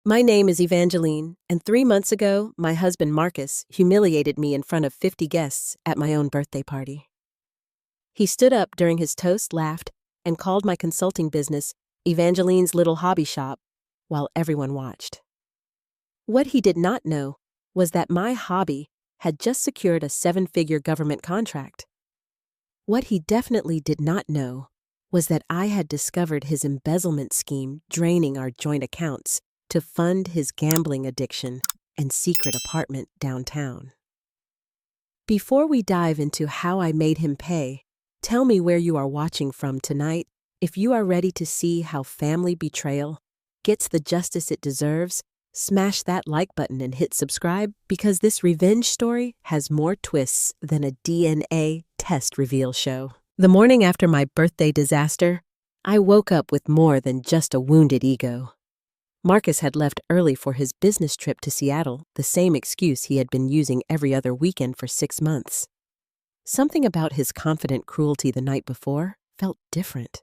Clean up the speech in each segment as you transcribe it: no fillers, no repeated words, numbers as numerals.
My name is Evangeline, and 3 months ago, my husband Marcus humiliated me in front of 50 guests at my own birthday party. He stood up during his toast, laughed, and called my consulting business Evangeline's Little Hobby Shop while everyone watched. What he did not know was that my hobby had just secured a 7-figure government contract. What he definitely did not know was that I had discovered his embezzlement scheme draining our joint accounts to fund his gambling addiction and secret apartment downtown. Before we dive into how I made him pay, tell me where you are watching from tonight. If you are ready to see how family betrayal gets the justice it deserves, smash that like button and hit subscribe, because this revenge story has more twists than a DNA test reveal show. The morning after my birthday disaster, I woke up with more than just a wounded ego. Marcus had left early for his business trip to Seattle, the same excuse he had been using every other weekend for 6 months. Something about his confident cruelty the night before felt different.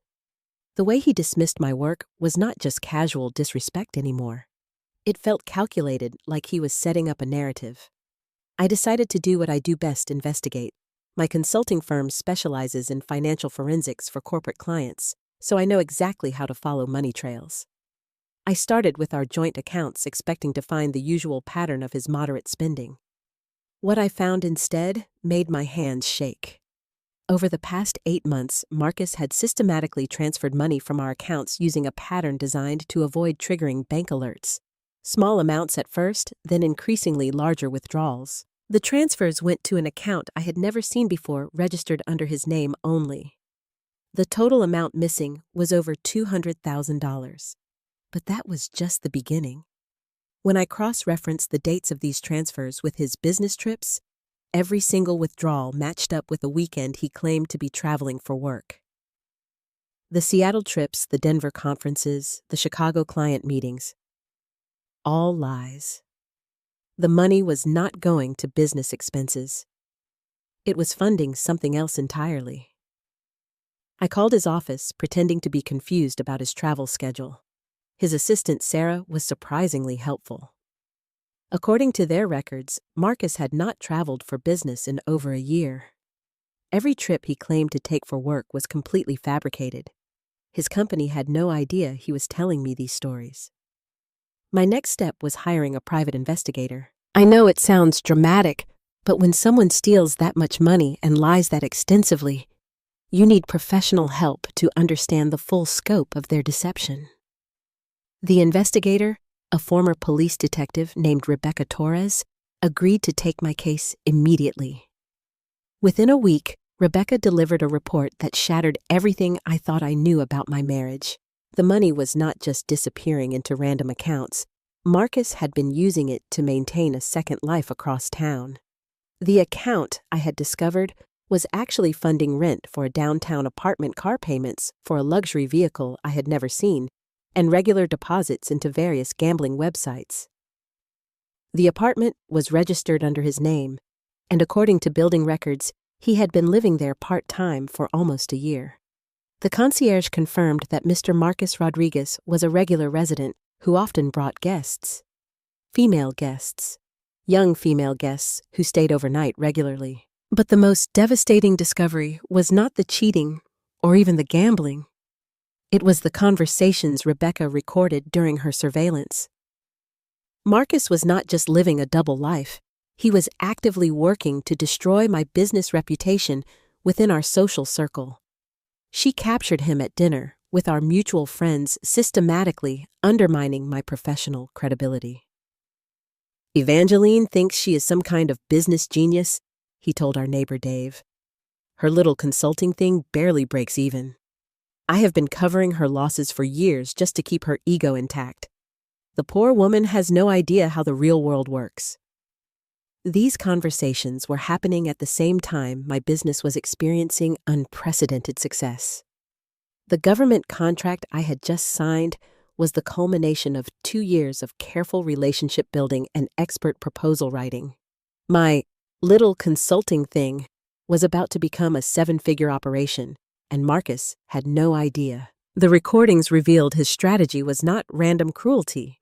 The way he dismissed my work was not just casual disrespect anymore. It felt calculated, like he was setting up a narrative. I decided to do what I do best: investigate. My consulting firm specializes in financial forensics for corporate clients, so I know exactly how to follow money trails. I started with our joint accounts, expecting to find the usual pattern of his moderate spending. What I found instead made my hands shake. Over the past 8 months, Marcus had systematically transferred money from our accounts using a pattern designed to avoid triggering bank alerts. Small amounts at first, then increasingly larger withdrawals. The transfers went to an account I had never seen before, registered under his name only. The total amount missing was over $200,000. But that was just the beginning. When I cross-referenced the dates of these transfers with his business trips, every single withdrawal matched up with a weekend he claimed to be traveling for work. The Seattle trips, the Denver conferences, the Chicago client meetings. All lies. The money was not going to business expenses. It was funding something else entirely. I called his office, pretending to be confused about his travel schedule. His assistant, Sarah, was surprisingly helpful. According to their records, Marcus had not traveled for business in over a year. Every trip he claimed to take for work was completely fabricated. His company had no idea he was telling me these stories. My next step was hiring a private investigator. I know it sounds dramatic, but when someone steals that much money and lies that extensively, you need professional help to understand the full scope of their deception. The investigator, a former police detective named Rebecca Torres, agreed to take my case immediately. Within a week, Rebecca delivered a report that shattered everything I thought I knew about my marriage. The money was not just disappearing into random accounts. Marcus had been using it to maintain a second life across town. The account, I had discovered, was actually funding rent for a downtown apartment, car payments for a luxury vehicle I had never seen, and regular deposits into various gambling websites. The apartment was registered under his name, and according to building records, he had been living there part-time for almost a year. The concierge confirmed that Mr. Marcus Rodriguez was a regular resident who often brought guests. Female guests. Young female guests who stayed overnight regularly. But the most devastating discovery was not the cheating or even the gambling. It was the conversations Rebecca recorded during her surveillance. Marcus was not just living a double life. He was actively working to destroy my business reputation within our social circle. She captured him at dinner with our mutual friends, systematically undermining my professional credibility. Evangeline thinks she is some kind of business genius, he told our neighbor Dave. Her little consulting thing barely breaks even. I have been covering her losses for years just to keep her ego intact. The poor woman has no idea how the real world works. These conversations were happening at the same time my business was experiencing unprecedented success. The government contract I had just signed was the culmination of 2 years of careful relationship building and expert proposal writing. My little consulting thing was about to become a 7-figure operation, and Marcus had no idea. The recordings revealed his strategy was not random cruelty.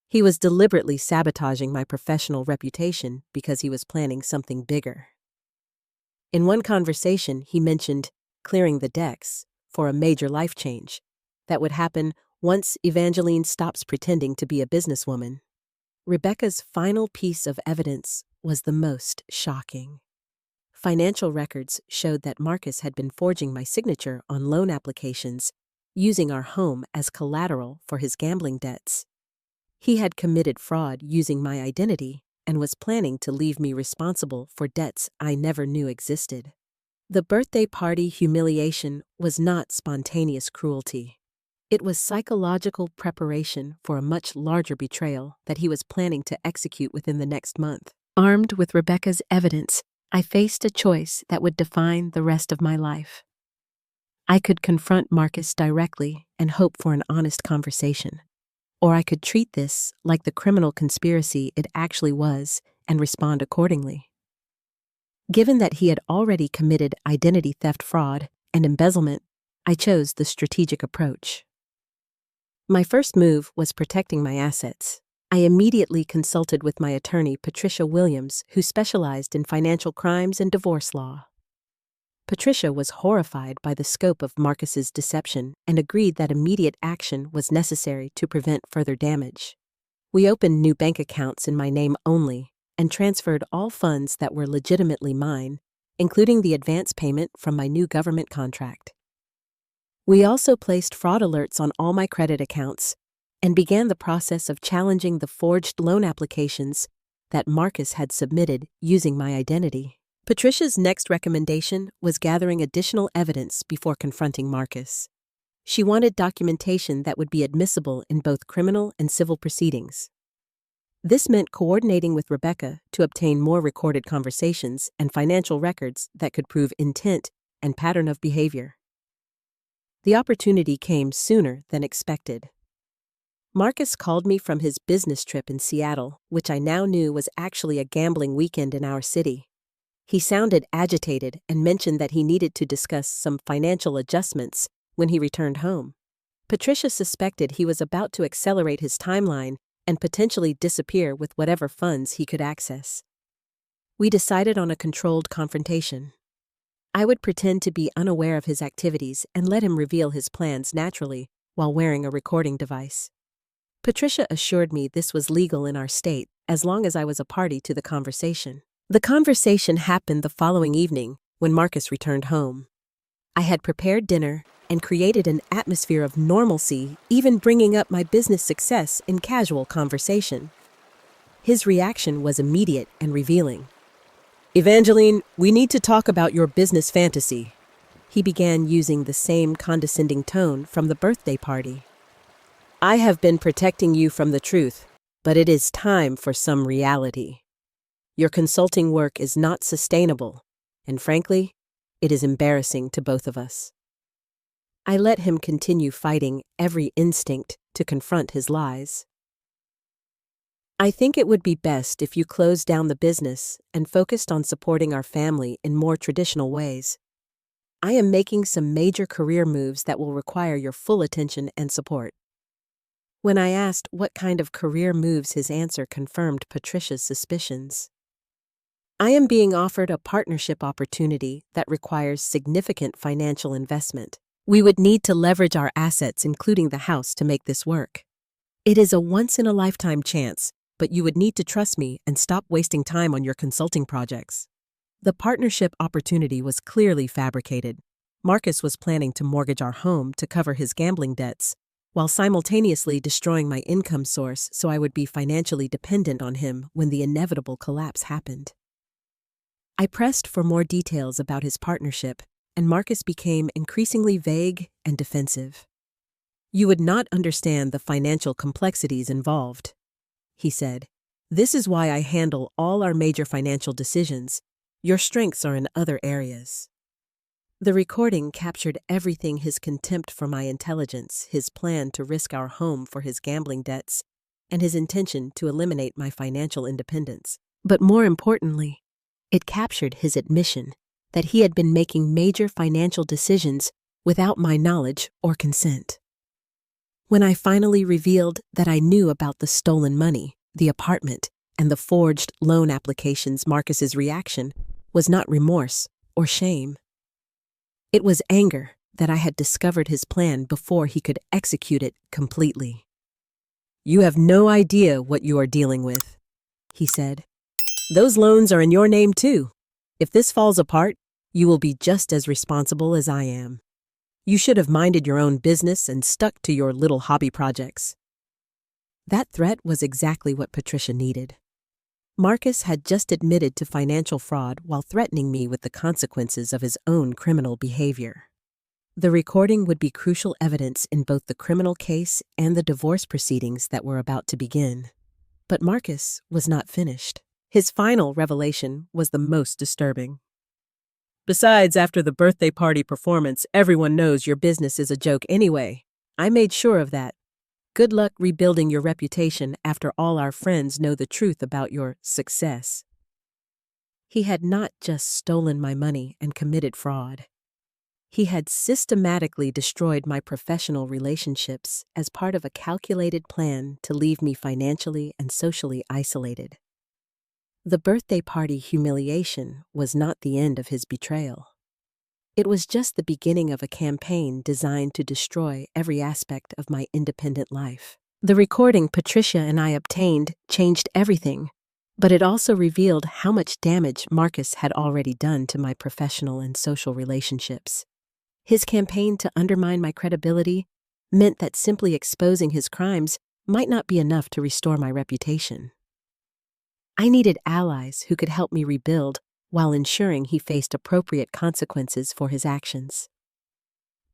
He was deliberately sabotaging my professional reputation because he was planning something bigger. In one conversation, he mentioned clearing the decks for a major life change that would happen once Evangeline stops pretending to be a businesswoman. Rebecca's final piece of evidence was the most shocking. Financial records showed that Marcus had been forging my signature on loan applications, using our home as collateral for his gambling debts. He had committed fraud using my identity and was planning to leave me responsible for debts I never knew existed. The birthday party humiliation was not spontaneous cruelty. It was psychological preparation for a much larger betrayal that he was planning to execute within the next month. Armed with Rebecca's evidence, I faced a choice that would define the rest of my life. I could confront Marcus directly and hope for an honest conversation, or I could treat this like the criminal conspiracy it actually was and respond accordingly. Given that he had already committed identity theft fraud and embezzlement, I chose the strategic approach. My first move was protecting my assets. I immediately consulted with my attorney, Patricia Williams, who specialized in financial crimes and divorce law. Patricia was horrified by the scope of Marcus's deception and agreed that immediate action was necessary to prevent further damage. We opened new bank accounts in my name only and transferred all funds that were legitimately mine, including the advance payment from my new government contract. We also placed fraud alerts on all my credit accounts and began the process of challenging the forged loan applications that Marcus had submitted using my identity. Patricia's next recommendation was gathering additional evidence before confronting Marcus. She wanted documentation that would be admissible in both criminal and civil proceedings. This meant coordinating with Rebecca to obtain more recorded conversations and financial records that could prove intent and pattern of behavior. The opportunity came sooner than expected. Marcus called me from his business trip in Seattle, which I now knew was actually a gambling weekend in our city. He sounded agitated and mentioned that he needed to discuss some financial adjustments when he returned home. Patricia suspected he was about to accelerate his timeline and potentially disappear with whatever funds he could access. We decided on a controlled confrontation. I would pretend to be unaware of his activities and let him reveal his plans naturally while wearing a recording device. Patricia assured me this was legal in our state as long as I was a party to the conversation. The conversation happened the following evening when Marcus returned home. I had prepared dinner and created an atmosphere of normalcy, even bringing up my business success in casual conversation. His reaction was immediate and revealing. "Evangeline, we need to talk about your business fantasy." He began using the same condescending tone from the birthday party. "I have been protecting you from the truth, but it is time for some reality. Your consulting work is not sustainable, and frankly, it is embarrassing to both of us." I let him continue fighting every instinct to confront his lies. "I think it would be best if you closed down the business and focused on supporting our family in more traditional ways. I am making some major career moves that will require your full attention and support." When I asked what kind of career moves, his answer confirmed Patricia's suspicions. "I am being offered a partnership opportunity that requires significant financial investment. We would need to leverage our assets, including the house, to make this work. It is a once-in-a-lifetime chance, but you would need to trust me and stop wasting time on your consulting projects." The partnership opportunity was clearly fabricated. Marcus was planning to mortgage our home to cover his gambling debts, while simultaneously destroying my income source so I would be financially dependent on him when the inevitable collapse happened. I pressed for more details about his partnership, and Marcus became increasingly vague and defensive. "You would not understand the financial complexities involved," he said. "This is why I handle all our major financial decisions. Your strengths are in other areas." The recording captured everything: his contempt for my intelligence, his plan to risk our home for his gambling debts, and his intention to eliminate my financial independence. But more importantly, it captured his admission that he had been making major financial decisions without my knowledge or consent. When I finally revealed that I knew about the stolen money, the apartment, and the forged loan applications, Marcus's reaction was not remorse or shame. It was anger that I had discovered his plan before he could execute it completely. "You have no idea what you are dealing with," he said. "Those loans are in your name too. If this falls apart, you will be just as responsible as I am. You should have minded your own business and stuck to your little hobby projects." That threat was exactly what Patricia needed. Marcus had just admitted to financial fraud while threatening me with the consequences of his own criminal behavior. The recording would be crucial evidence in both the criminal case and the divorce proceedings that were about to begin. But Marcus was not finished. His final revelation was the most disturbing. "Besides, after the birthday party performance, everyone knows your business is a joke anyway. I made sure of that. Good luck rebuilding your reputation after all our friends know the truth about your success." He had not just stolen my money and committed fraud. He had systematically destroyed my professional relationships as part of a calculated plan to leave me financially and socially isolated. The birthday party humiliation was not the end of his betrayal. It was just the beginning of a campaign designed to destroy every aspect of my independent life. The recording Patricia and I obtained changed everything, but it also revealed how much damage Marcus had already done to my professional and social relationships. His campaign to undermine my credibility meant that simply exposing his crimes might not be enough to restore my reputation. I needed allies who could help me rebuild while ensuring he faced appropriate consequences for his actions.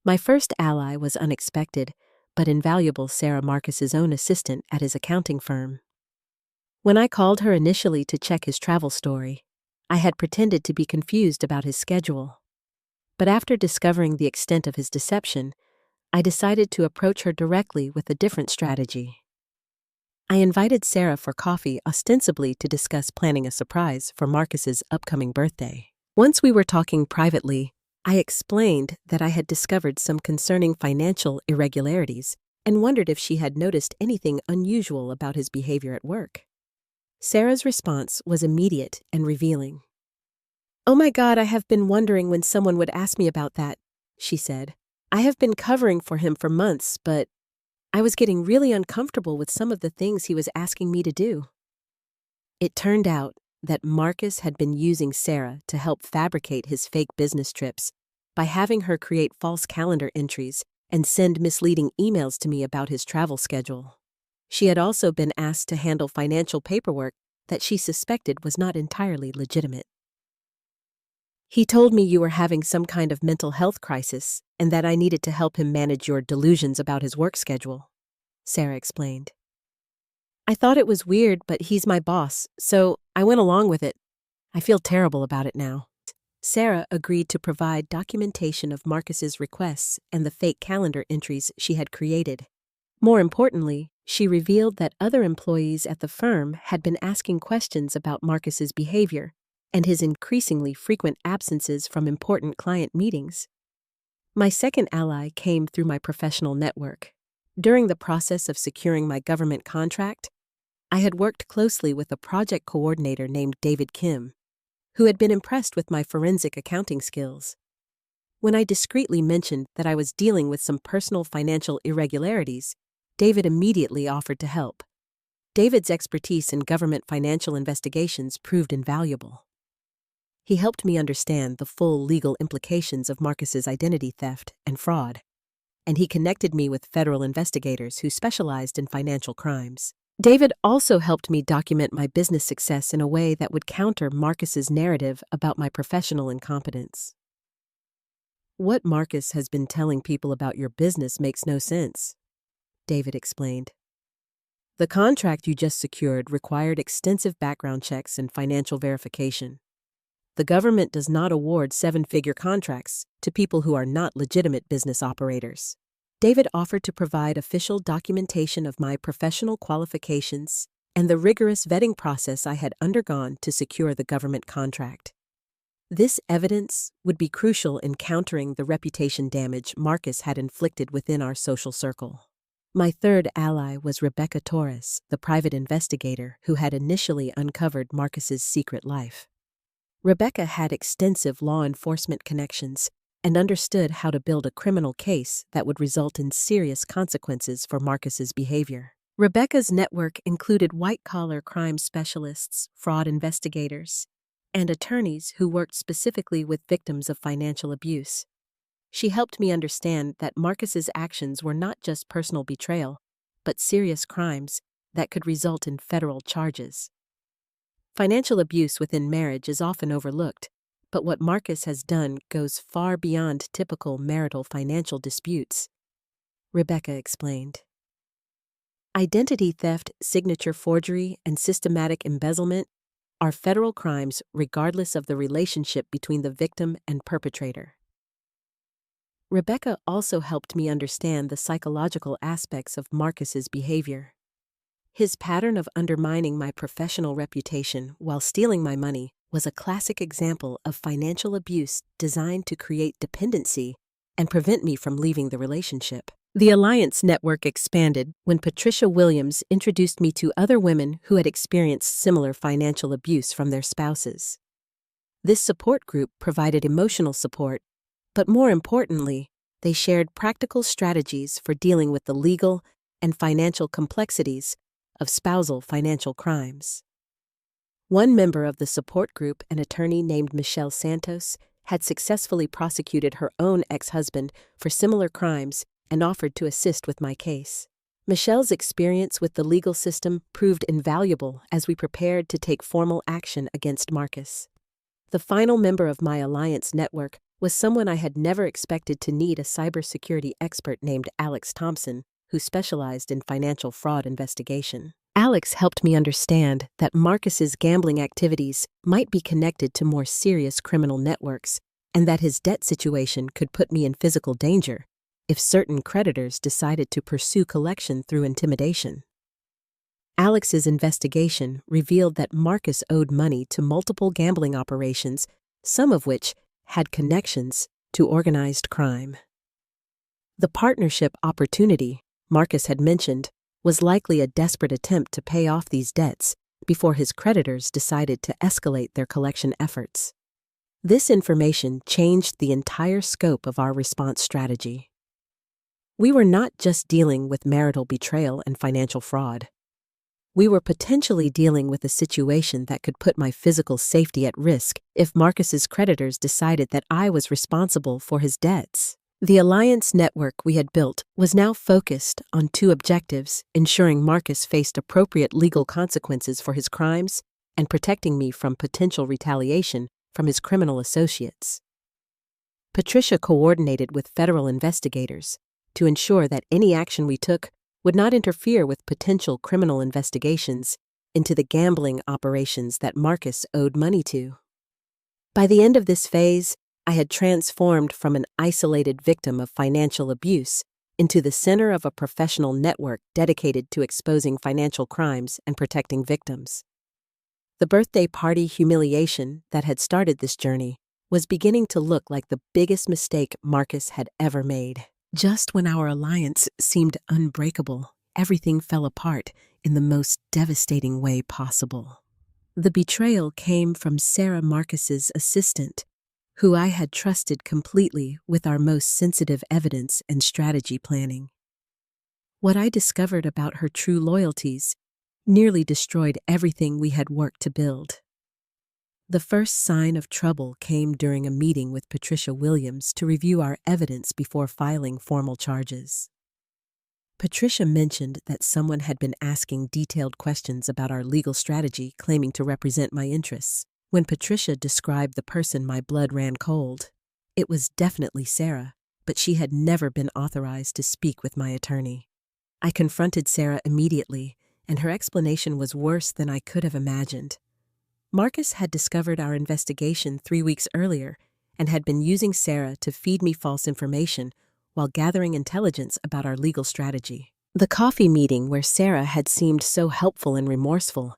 My first ally was unexpected, but invaluable: Sarah, Marcus's own assistant at his accounting firm. When I called her initially to check his travel story, I had pretended to be confused about his schedule. But after discovering the extent of his deception, I decided to approach her directly with a different strategy. I invited Sarah for coffee, ostensibly to discuss planning a surprise for Marcus's upcoming birthday. Once we were talking privately, I explained that I had discovered some concerning financial irregularities and wondered if she had noticed anything unusual about his behavior at work. Sarah's response was immediate and revealing. "Oh my God, I have been wondering when someone would ask me about that," she said. "I have been covering for him for months, but I was getting really uncomfortable with some of the things he was asking me to do." It turned out that Marcus had been using Sarah to help fabricate his fake business trips by having her create false calendar entries and send misleading emails to me about his travel schedule. She had also been asked to handle financial paperwork that she suspected was not entirely legitimate. "He told me you were having some kind of mental health crisis and that I needed to help him manage your delusions about his work schedule," Sarah explained. "I thought it was weird, but he's my boss, so I went along with it. I feel terrible about it now." Sarah agreed to provide documentation of Marcus's requests and the fake calendar entries she had created. More importantly, she revealed that other employees at the firm had been asking questions about Marcus's behavior and his increasingly frequent absences from important client meetings. My second ally came through my professional network. During the process of securing my government contract, I had worked closely with a project coordinator named David Kim, who had been impressed with my forensic accounting skills. When I discreetly mentioned that I was dealing with some personal financial irregularities, David immediately offered to help. David's expertise in government financial investigations proved invaluable. He helped me understand the full legal implications of Marcus's identity theft and fraud, and he connected me with federal investigators who specialized in financial crimes. David also helped me document my business success in a way that would counter Marcus's narrative about my professional incompetence. "What Marcus has been telling people about your business makes no sense," David explained. "The contract you just secured required extensive background checks and financial verification. The government does not award seven-figure contracts to people who are not legitimate business operators." David offered to provide official documentation of my professional qualifications and the rigorous vetting process I had undergone to secure the government contract. This evidence would be crucial in countering the reputation damage Marcus had inflicted within our social circle. My third ally was Rebecca Torres, the private investigator who had initially uncovered Marcus's secret life. Rebecca had extensive law enforcement connections and understood how to build a criminal case that would result in serious consequences for Marcus's behavior. Rebecca's network included white-collar crime specialists, fraud investigators, and attorneys who worked specifically with victims of financial abuse. She helped me understand that Marcus's actions were not just personal betrayal, but serious crimes that could result in federal charges. Financial abuse within marriage is often overlooked, but what Marcus has done goes far beyond typical marital financial disputes, Rebecca explained. Identity theft, signature forgery, and systematic embezzlement are federal crimes regardless of the relationship between the victim and perpetrator. Rebecca also helped me understand the psychological aspects of Marcus's behavior. His pattern of undermining my professional reputation while stealing my money was a classic example of financial abuse designed to create dependency and prevent me from leaving the relationship. The alliance network expanded when Patricia Williams introduced me to other women who had experienced similar financial abuse from their spouses. This support group provided emotional support, but more importantly, they shared practical strategies for dealing with the legal and financial complexities of spousal financial crimes. One member of the support group, an attorney named Michelle Santos, had successfully prosecuted her own ex-husband for similar crimes and offered to assist with my case. Michelle's experience with the legal system proved invaluable as we prepared to take formal action against Marcus. The final member of my alliance network was someone I had never expected to need, a cybersecurity expert named Alex Thompson, who specialized in financial fraud investigation. Alex helped me understand that Marcus's gambling activities might be connected to more serious criminal networks and that his debt situation could put me in physical danger if certain creditors decided to pursue collection through intimidation. Alex's investigation revealed that Marcus owed money to multiple gambling operations, some of which had connections to organized crime. The partnership opportunity Marcus had mentioned was likely a desperate attempt to pay off these debts before his creditors decided to escalate their collection efforts. This information changed the entire scope of our response strategy. We were not just dealing with marital betrayal and financial fraud. We were potentially dealing with a situation that could put my physical safety at risk if Marcus's creditors decided that I was responsible for his debts. The alliance network we had built was now focused on two objectives: ensuring Marcus faced appropriate legal consequences for his crimes and protecting me from potential retaliation from his criminal associates. Patricia coordinated with federal investigators to ensure that any action we took would not interfere with potential criminal investigations into the gambling operations that Marcus owed money to. By the end of this phase, I had transformed from an isolated victim of financial abuse into the center of a professional network dedicated to exposing financial crimes and protecting victims. The birthday party humiliation that had started this journey was beginning to look like the biggest mistake Marcus had ever made. Just when our alliance seemed unbreakable, everything fell apart in the most devastating way possible. The betrayal came from Sarah, Marcus's assistant, who I had trusted completely with our most sensitive evidence and strategy planning. What I discovered about her true loyalties nearly destroyed everything we had worked to build. The first sign of trouble came during a meeting with Patricia Williams to review our evidence before filing formal charges. Patricia mentioned that someone had been asking detailed questions about our legal strategy, claiming to represent my interests. When Patricia described the person, my blood ran cold. It was definitely Sarah, but she had never been authorized to speak with my attorney. I confronted Sarah immediately, and her explanation was worse than I could have imagined. Marcus had discovered our investigation 3 weeks earlier and had been using Sarah to feed me false information while gathering intelligence about our legal strategy. The coffee meeting where Sarah had seemed so helpful and remorseful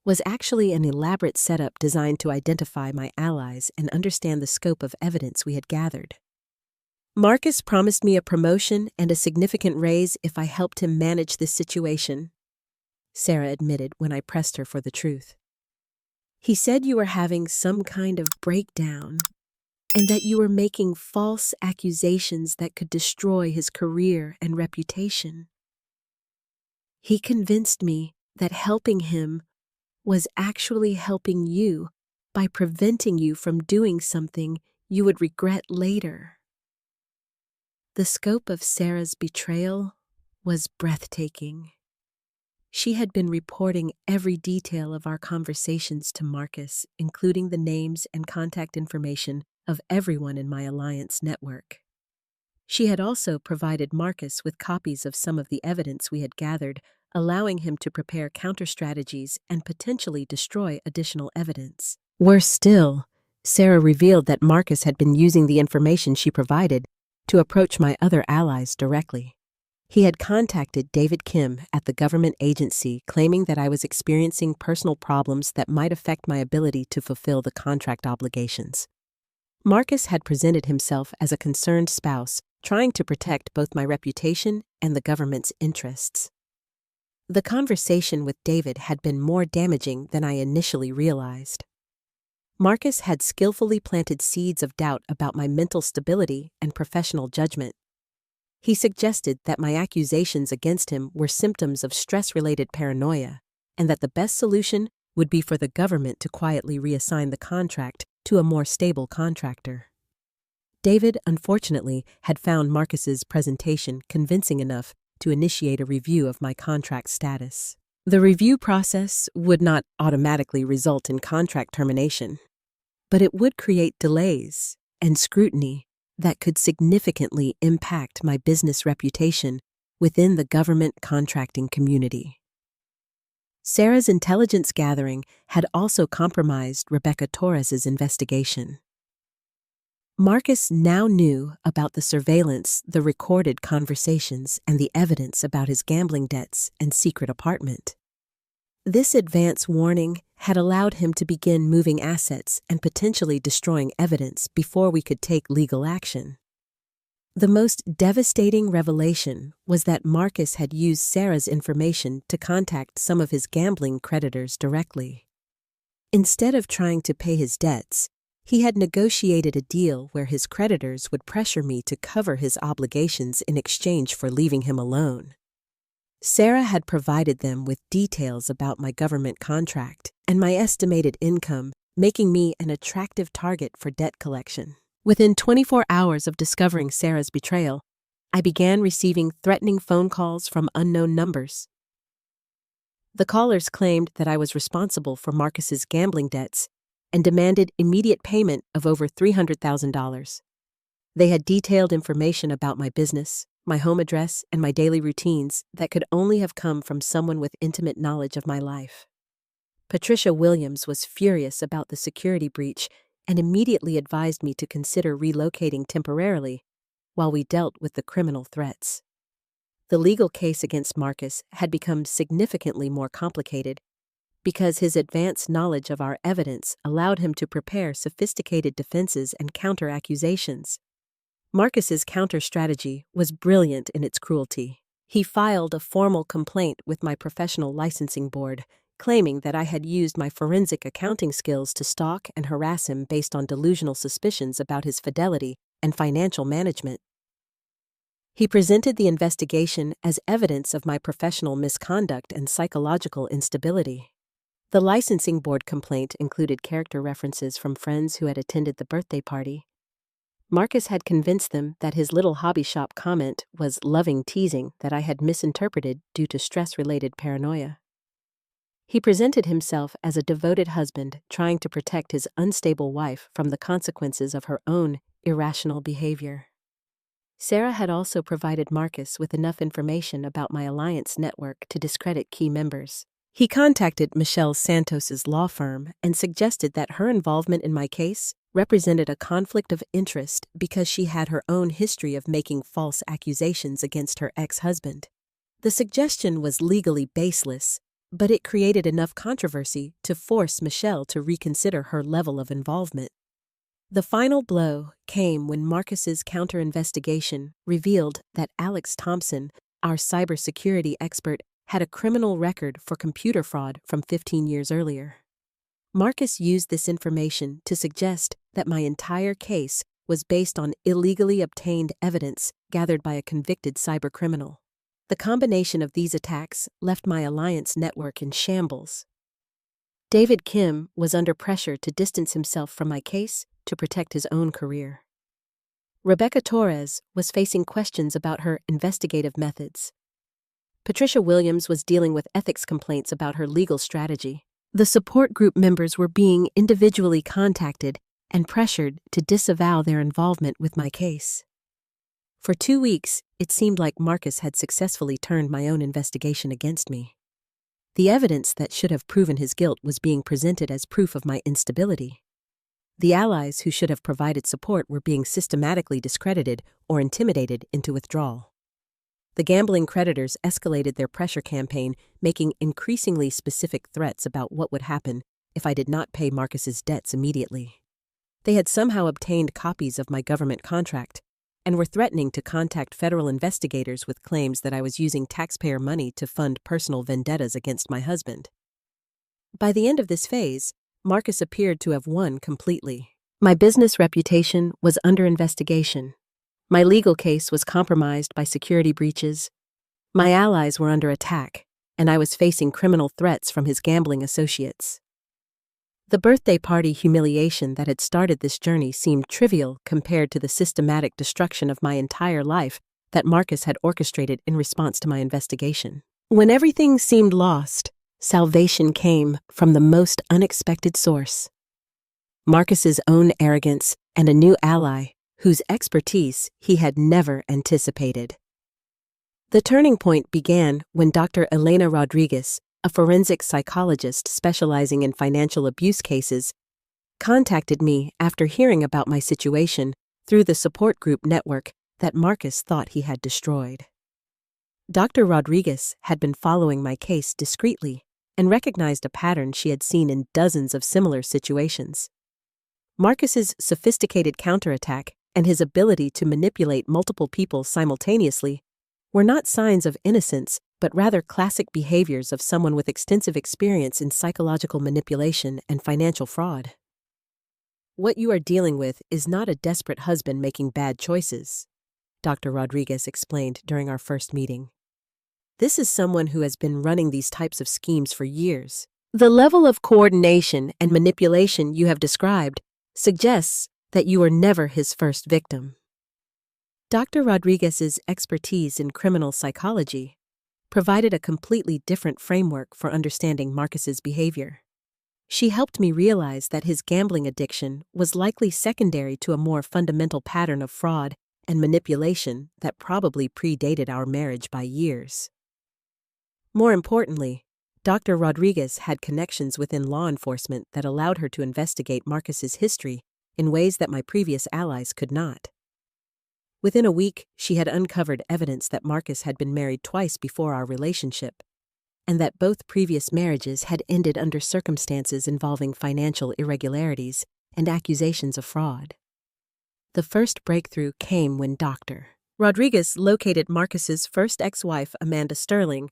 was actually an elaborate setup designed to identify my allies and understand the scope of evidence we had gathered. Marcus promised me a promotion and a significant raise if I helped him manage this situation, Sarah admitted when I pressed her for the truth. He said you were having some kind of breakdown and that you were making false accusations that could destroy his career and reputation. He convinced me that helping him was actually helping you by preventing you from doing something you would regret later. The scope of Sarah's betrayal was breathtaking. She had been reporting every detail of our conversations to Marcus, including the names and contact information of everyone in my alliance network. She had also provided Marcus with copies of some of the evidence we had gathered, allowing him to prepare counter-strategies and potentially destroy additional evidence. Worse still, Sarah revealed that Marcus had been using the information she provided to approach my other allies directly. He had contacted David Kim at the government agency, claiming that I was experiencing personal problems that might affect my ability to fulfill the contract obligations. Marcus had presented himself as a concerned spouse, trying to protect both my reputation and the government's interests. The conversation with David had been more damaging than I initially realized. Marcus had skillfully planted seeds of doubt about my mental stability and professional judgment. He suggested that my accusations against him were symptoms of stress-related paranoia, and that the best solution would be for the government to quietly reassign the contract to a more stable contractor. David, unfortunately, had found Marcus's presentation convincing enough to initiate a review of my contract status. The review process would not automatically result in contract termination, but it would create delays and scrutiny that could significantly impact my business reputation within the government contracting community. Sarah's intelligence gathering had also compromised Rebecca Torres's investigation. Marcus now knew about the surveillance, the recorded conversations, and the evidence about his gambling debts and secret apartment. This advance warning had allowed him to begin moving assets and potentially destroying evidence before we could take legal action. The most devastating revelation was that Marcus had used Sarah's information to contact some of his gambling creditors directly. Instead of trying to pay his debts, he had negotiated a deal where his creditors would pressure me to cover his obligations in exchange for leaving him alone. Sarah had provided them with details about my government contract and my estimated income, making me an attractive target for debt collection. Within 24 hours of discovering Sarah's betrayal, I began receiving threatening phone calls from unknown numbers. The callers claimed that I was responsible for Marcus's gambling debts and demanded immediate payment of over $300,000. They had detailed information about my business, my home address, and my daily routines that could only have come from someone with intimate knowledge of my life. Patricia Williams was furious about the security breach and immediately advised me to consider relocating temporarily while we dealt with the criminal threats. The legal case against Marcus had become significantly more complicated because his advanced knowledge of our evidence allowed him to prepare sophisticated defenses and counter-accusations. Marcus's counter-strategy was brilliant in its cruelty. He filed a formal complaint with my professional licensing board, claiming that I had used my forensic accounting skills to stalk and harass him based on delusional suspicions about his fidelity and financial management. He presented the investigation as evidence of my professional misconduct and psychological instability. The licensing board complaint included character references from friends who had attended the birthday party. Marcus had convinced them that his little hobby shop comment was loving teasing that I had misinterpreted due to stress-related paranoia. He presented himself as a devoted husband trying to protect his unstable wife from the consequences of her own irrational behavior. Sarah had also provided Marcus with enough information about my alliance network to discredit key members. He contacted Michelle Santos's law firm and suggested that her involvement in my case represented a conflict of interest because she had her own history of making false accusations against her ex-husband. The suggestion was legally baseless, but it created enough controversy to force Michelle to reconsider her level of involvement. The final blow came when Marcus's counter-investigation revealed that Alex Thompson, our cybersecurity expert, had a criminal record for computer fraud from 15 years earlier. Marcus used this information to suggest that my entire case was based on illegally obtained evidence gathered by a convicted cybercriminal. The combination of these attacks left my alliance network in shambles. David Kim was under pressure to distance himself from my case to protect his own career. Rebecca Torres was facing questions about her investigative methods. Patricia Williams was dealing with ethics complaints about her legal strategy. The support group members were being individually contacted and pressured to disavow their involvement with my case. For 2 weeks, it seemed like Marcus had successfully turned my own investigation against me. The evidence that should have proven his guilt was being presented as proof of my instability. The allies who should have provided support were being systematically discredited or intimidated into withdrawal. The gambling creditors escalated their pressure campaign, making increasingly specific threats about what would happen if I did not pay Marcus's debts immediately. They had somehow obtained copies of my government contract and were threatening to contact federal investigators with claims that I was using taxpayer money to fund personal vendettas against my husband. By the end of this phase, Marcus appeared to have won completely. My business reputation was under investigation. My legal case was compromised by security breaches. My allies were under attack, and I was facing criminal threats from his gambling associates. The birthday party humiliation that had started this journey seemed trivial compared to the systematic destruction of my entire life that Marcus had orchestrated in response to my investigation. When everything seemed lost, salvation came from the most unexpected source. Marcus's own arrogance and a new ally whose expertise he had never anticipated. The turning point began when Dr. Elena Rodriguez, a forensic psychologist specializing in financial abuse cases, contacted me after hearing about my situation through the support group network that Marcus thought he had destroyed. Dr. Rodriguez had been following my case discreetly and recognized a pattern she had seen in dozens of similar situations. Marcus's sophisticated counterattack and his ability to manipulate multiple people simultaneously were not signs of innocence, but rather classic behaviors of someone with extensive experience in psychological manipulation and financial fraud. What you are dealing with is not a desperate husband making bad choices, Dr. Rodriguez explained during our first meeting. This is someone who has been running these types of schemes for years. The level of coordination and manipulation you have described suggests that you were never his first victim. Dr. Rodriguez's expertise in criminal psychology provided a completely different framework for understanding Marcus's behavior. She helped me realize that his gambling addiction was likely secondary to a more fundamental pattern of fraud and manipulation that probably predated our marriage by years. More importantly, Dr. Rodriguez had connections within law enforcement that allowed her to investigate Marcus's history in ways that my previous allies could not. Within a week, she had uncovered evidence that Marcus had been married twice before our relationship, and that both previous marriages had ended under circumstances involving financial irregularities and accusations of fraud. The first breakthrough came when Dr. Rodriguez located Marcus's first ex-wife, Amanda Sterling,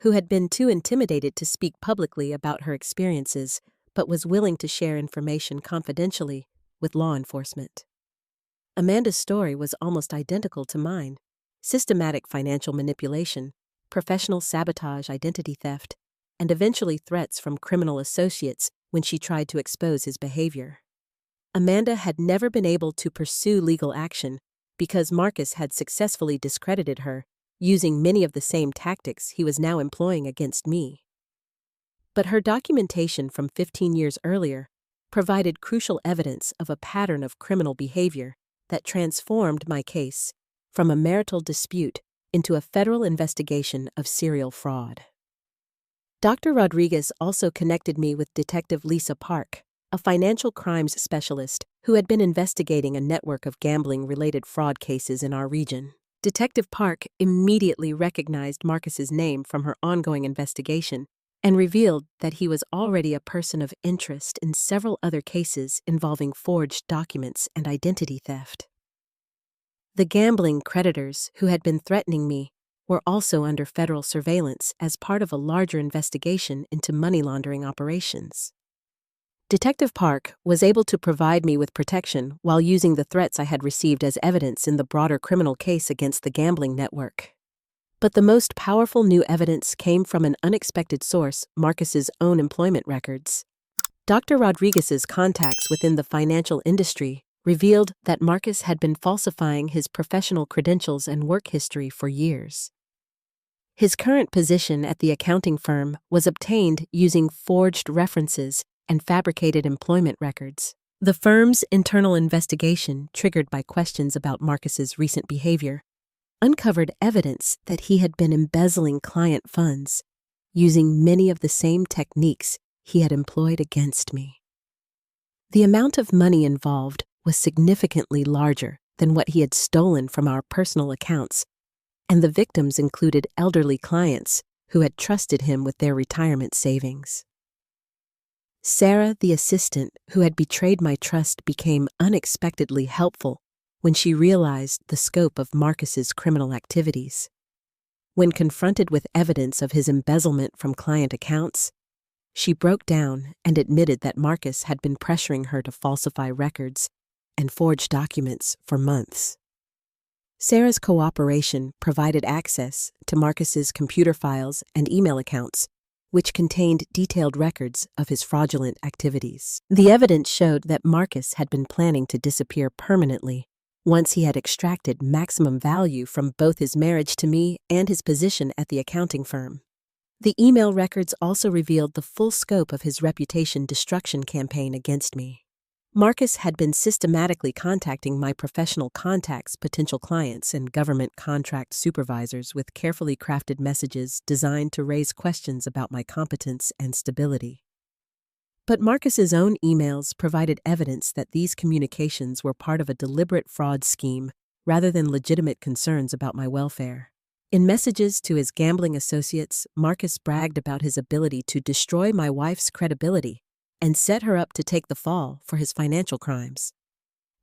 who had been too intimidated to speak publicly about her experiences, but was willing to share information confidentially with law enforcement. Amanda's story was almost identical to mine: systematic financial manipulation, professional sabotage, identity theft, and eventually threats from criminal associates when she tried to expose his behavior. Amanda had never been able to pursue legal action because Marcus had successfully discredited her, using many of the same tactics he was now employing against me. But her documentation from 15 years earlier provided crucial evidence of a pattern of criminal behavior that transformed my case from a marital dispute into a federal investigation of serial fraud. Dr. Rodriguez also connected me with Detective Lisa Park, a financial crimes specialist who had been investigating a network of gambling-related fraud cases in our region. Detective Park immediately recognized Marcus's name from her ongoing investigation and revealed that he was already a person of interest in several other cases involving forged documents and identity theft. The gambling creditors who had been threatening me were also under federal surveillance as part of a larger investigation into money laundering operations. Detective Park was able to provide me with protection while using the threats I had received as evidence in the broader criminal case against the gambling network. But the most powerful new evidence came from an unexpected source, Marcus's own employment records. Dr. Rodriguez's contacts within the financial industry revealed that Marcus had been falsifying his professional credentials and work history for years. His current position at the accounting firm was obtained using forged references and fabricated employment records. The firm's internal investigation, triggered by questions about Marcus's recent behavior, uncovered evidence that he had been embezzling client funds, using many of the same techniques he had employed against me. The amount of money involved was significantly larger than what he had stolen from our personal accounts, and the victims included elderly clients who had trusted him with their retirement savings. Sarah, the assistant who had betrayed my trust, became unexpectedly helpful when she realized the scope of Marcus's criminal activities. When confronted with evidence of his embezzlement from client accounts, she broke down and admitted that Marcus had been pressuring her to falsify records and forge documents for months. Sarah's cooperation provided access to Marcus's computer files and email accounts, which contained detailed records of his fraudulent activities. The evidence showed that Marcus had been planning to disappear permanently once he had extracted maximum value from both his marriage to me and his position at the accounting firm. The email records also revealed the full scope of his reputation destruction campaign against me. Marcus had been systematically contacting my professional contacts, potential clients, and government contract supervisors with carefully crafted messages designed to raise questions about my competence and stability. But Marcus's own emails provided evidence that these communications were part of a deliberate fraud scheme rather than legitimate concerns about my welfare. In messages to his gambling associates, Marcus bragged about his ability to destroy my wife's credibility and set her up to take the fall for his financial crimes.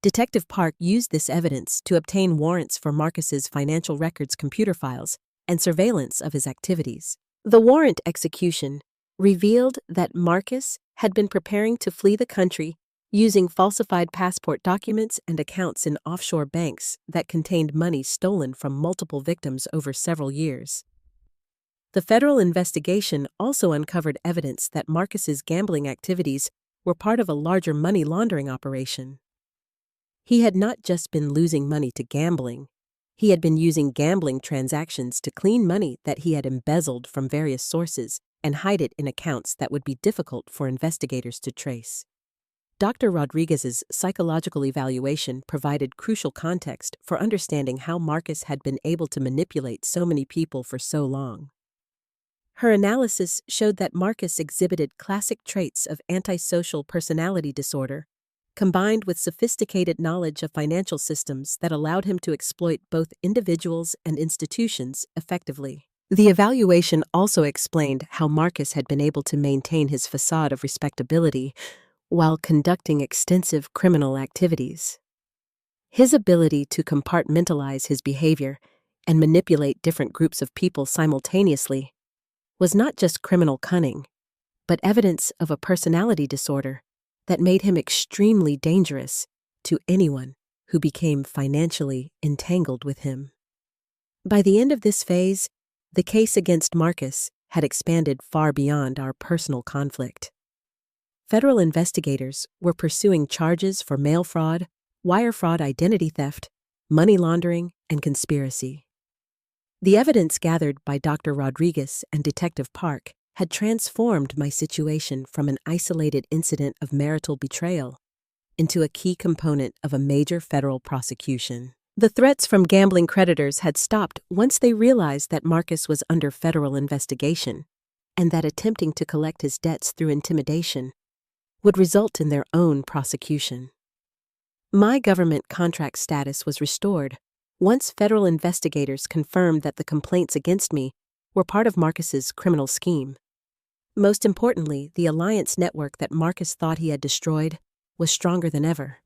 Detective Park used this evidence to obtain warrants for Marcus's financial records, computer files, and surveillance of his activities. The warrant execution revealed that Marcus had been preparing to flee the country using falsified passport documents and accounts in offshore banks that contained money stolen from multiple victims over several years. The federal investigation also uncovered evidence that Marcus's gambling activities were part of a larger money laundering operation. He had not just been losing money to gambling, he had been using gambling transactions to clean money that he had embezzled from various sources and hide it in accounts that would be difficult for investigators to trace. Dr. Rodriguez's psychological evaluation provided crucial context for understanding how Marcus had been able to manipulate so many people for so long. Her analysis showed that Marcus exhibited classic traits of antisocial personality disorder, combined with sophisticated knowledge of financial systems that allowed him to exploit both individuals and institutions effectively. The evaluation also explained how Marcus had been able to maintain his facade of respectability while conducting extensive criminal activities. His ability to compartmentalize his behavior and manipulate different groups of people simultaneously was not just criminal cunning, but evidence of a personality disorder that made him extremely dangerous to anyone who became financially entangled with him. By the end of this phase, the case against Marcus had expanded far beyond our personal conflict. Federal investigators were pursuing charges for mail fraud, wire fraud, identity theft, money laundering, and conspiracy. The evidence gathered by Dr. Rodriguez and Detective Park had transformed my situation from an isolated incident of marital betrayal into a key component of a major federal prosecution. The threats from gambling creditors had stopped once they realized that Marcus was under federal investigation and that attempting to collect his debts through intimidation would result in their own prosecution. My government contract status was restored once federal investigators confirmed that the complaints against me were part of Marcus's criminal scheme. Most importantly, the alliance network that Marcus thought he had destroyed was stronger than ever.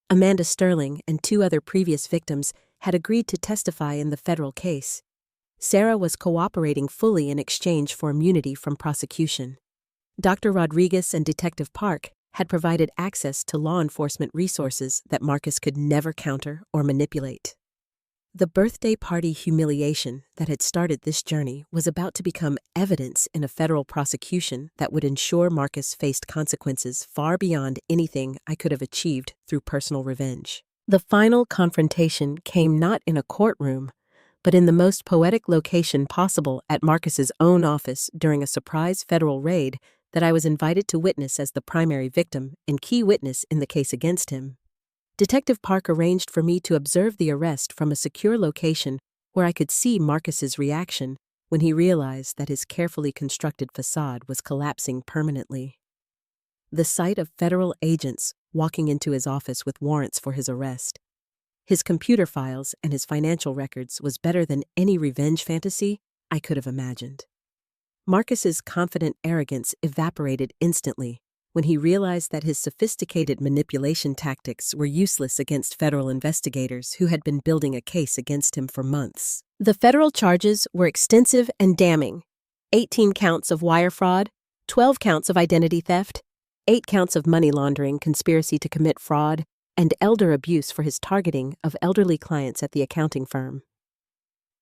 Amanda Sterling and 2 other previous victims had agreed to testify in the federal case. Sarah was cooperating fully in exchange for immunity from prosecution. Dr. Rodriguez and Detective Park had provided access to law enforcement resources that Marcus could never counter or manipulate. The birthday party humiliation that had started this journey was about to become evidence in a federal prosecution that would ensure Marcus faced consequences far beyond anything I could have achieved through personal revenge. The final confrontation came not in a courtroom, but in the most poetic location possible at Marcus's own office during a surprise federal raid that I was invited to witness as the primary victim and key witness in the case against him. Detective Park arranged for me to observe the arrest from a secure location where I could see Marcus's reaction when he realized that his carefully constructed facade was collapsing permanently. The sight of federal agents walking into his office with warrants for his arrest, his computer files, and his financial records was better than any revenge fantasy I could have imagined. Marcus's confident arrogance evaporated instantly when he realized that his sophisticated manipulation tactics were useless against federal investigators who had been building a case against him for months. The federal charges were extensive and damning: 18 counts of wire fraud, 12 counts of identity theft, 8 counts of money laundering, conspiracy to commit fraud, and elder abuse for his targeting of elderly clients at the accounting firm.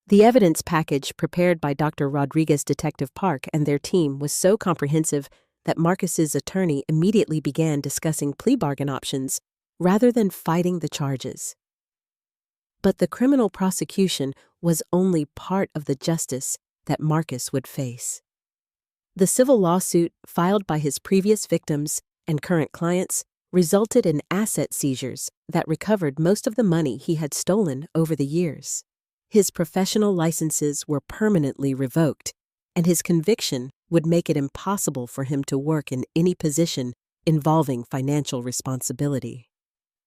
The evidence package prepared by Dr. Rodriguez, Detective Park, and their team was so comprehensive that Marcus's attorney immediately began discussing plea bargain options rather than fighting the charges. But the criminal prosecution was only part of the justice that Marcus would face. The civil lawsuit filed by his previous victims and current clients resulted in asset seizures that recovered most of the money he had stolen over the years. His professional licenses were permanently revoked, and his conviction would make it impossible for him to work in any position involving financial responsibility.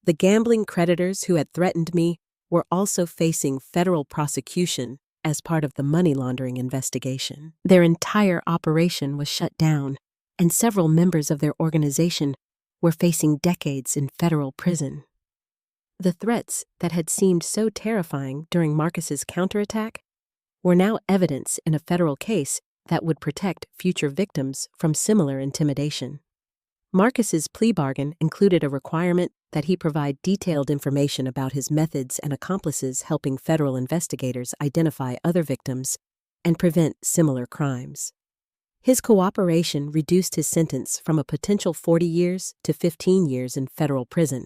The gambling creditors who had threatened me were also facing federal prosecution as part of the money laundering investigation. Their entire operation was shut down, and several members of their organization were facing decades in federal prison. The threats that had seemed so terrifying during Marcus's counterattack were now evidence in a federal case that would protect future victims from similar intimidation. Marcus's plea bargain included a requirement that he provide detailed information about his methods and accomplices helping federal investigators identify other victims and prevent similar crimes. His cooperation reduced his sentence from a potential 40 years to 15 years in federal prison,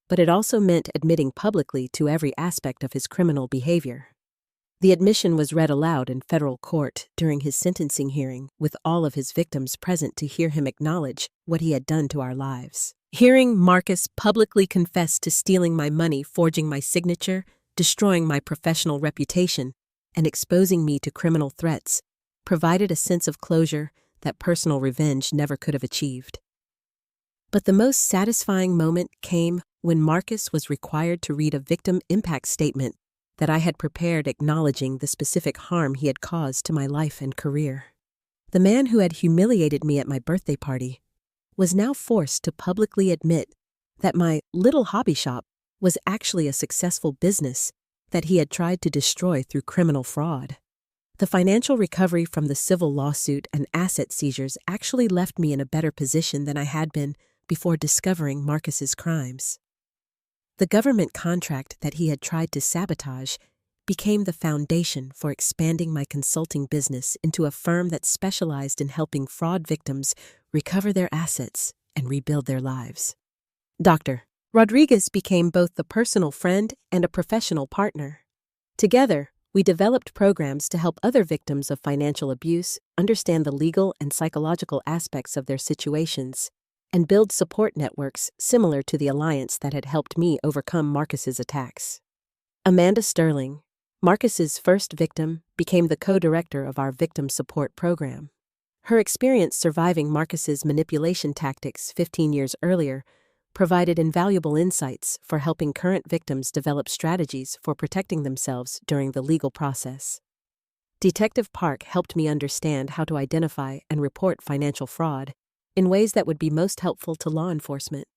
but it also meant admitting publicly to every aspect of his criminal behavior. The admission was read aloud in federal court during his sentencing hearing, with all of his victims present to hear him acknowledge what he had done to our lives. Hearing Marcus publicly confess to stealing my money, forging my signature, destroying my professional reputation, and exposing me to criminal threats provided a sense of closure that personal revenge never could have achieved. But the most satisfying moment came when Marcus was required to read a victim impact statement that I had prepared acknowledging the specific harm he had caused to my life and career. The man who had humiliated me at my birthday party was now forced to publicly admit that my little hobby shop was actually a successful business that he had tried to destroy through criminal fraud. The financial recovery from the civil lawsuit and asset seizures actually left me in a better position than I had been before discovering Marcus's crimes. The government contract that he had tried to sabotage became the foundation for expanding my consulting business into a firm that specialized in helping fraud victims recover their assets and rebuild their lives. Dr. Rodriguez became both the personal friend and a professional partner. Together, we developed programs to help other victims of financial abuse understand the legal and psychological aspects of their situations and build support networks similar to the alliance that had helped me overcome Marcus's attacks. Amanda Sterling, Marcus's first victim, became the co-director of our victim support program. Her experience surviving Marcus's manipulation tactics 15 years earlier provided invaluable insights for helping current victims develop strategies for protecting themselves during the legal process. Detective Park helped me understand how to identify and report financial fraud in ways that would be most helpful to law enforcement.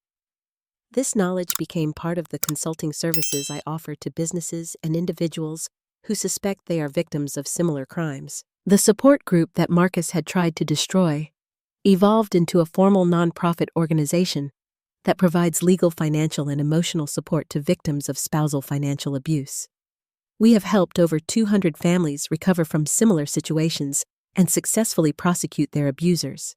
This knowledge became part of the consulting services I offer to businesses and individuals who suspect they are victims of similar crimes. The support group that Marcus had tried to destroy evolved into a formal nonprofit organization that provides legal, financial, and emotional support to victims of spousal financial abuse. We have helped over 200 families recover from similar situations and successfully prosecute their abusers.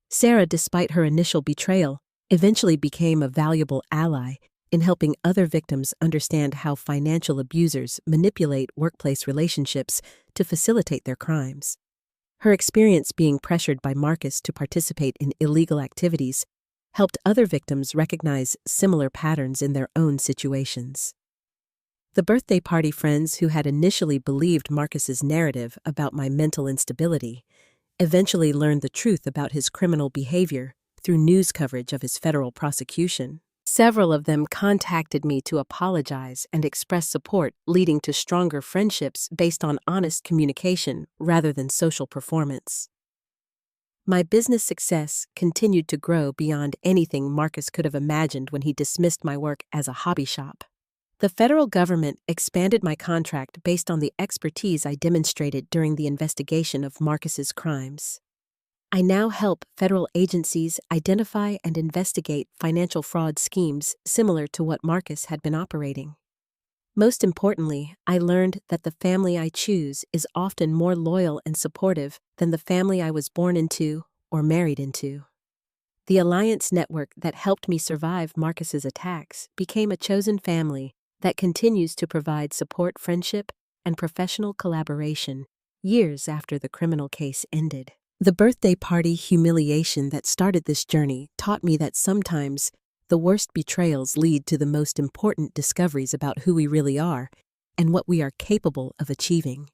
Sarah, despite her initial betrayal, eventually became a valuable ally in helping other victims understand how financial abusers manipulate workplace relationships to facilitate their crimes. Her experience being pressured by Marcus to participate in illegal activities helped other victims recognize similar patterns in their own situations. The birthday party friends who had initially believed Marcus's narrative about my mental instability eventually learned the truth about his criminal behavior through news coverage of his federal prosecution. Several of them contacted me to apologize and express support, leading to stronger friendships based on honest communication rather than social performance. My business success continued to grow beyond anything Marcus could have imagined when he dismissed my work as a hobby shop. The federal government expanded my contract based on the expertise I demonstrated during the investigation of Marcus's crimes. I now help federal agencies identify and investigate financial fraud schemes similar to what Marcus had been operating. Most importantly, I learned that the family I choose is often more loyal and supportive than the family I was born into or married into. The alliance network that helped me survive Marcus's attacks became a chosen family that continues to provide support, friendship, and professional collaboration years after the criminal case ended. The birthday party humiliation that started this journey taught me that sometimes the worst betrayals lead to the most important discoveries about who we really are and what we are capable of achieving.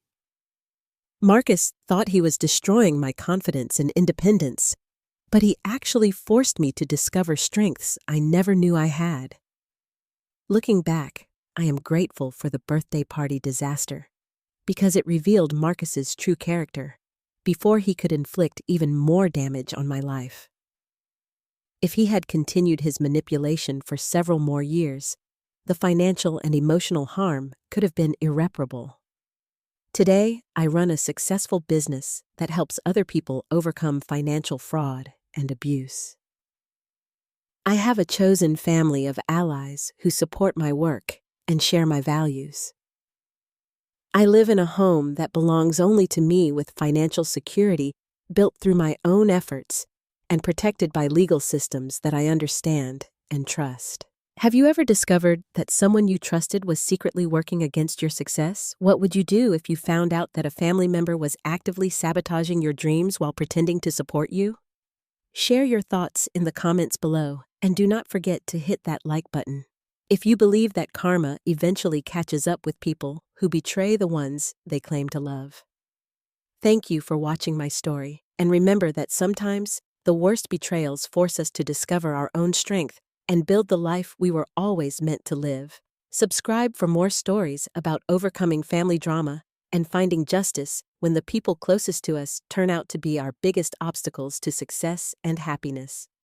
Marcus thought he was destroying my confidence and independence, but he actually forced me to discover strengths I never knew I had. Looking back, I am grateful for the birthday party disaster because it revealed Marcus's true character before he could inflict even more damage on my life. If he had continued his manipulation for several more years, the financial and emotional harm could have been irreparable. Today, I run a successful business that helps other people overcome financial fraud and abuse. I have a chosen family of allies who support my work and share my values. I live in a home that belongs only to me with financial security built through my own efforts and protected by legal systems that I understand and trust. Have you ever discovered that someone you trusted was secretly working against your success? What would you do if you found out that a family member was actively sabotaging your dreams while pretending to support you? Share your thoughts in the comments below, and do not forget to hit that like button. If you believe that karma eventually catches up with people who betray the ones they claim to love. Thank you for watching my story, and remember that sometimes the worst betrayals force us to discover our own strength and build the life we were always meant to live. Subscribe for more stories about overcoming family drama and finding justice when the people closest to us turn out to be our biggest obstacles to success and happiness.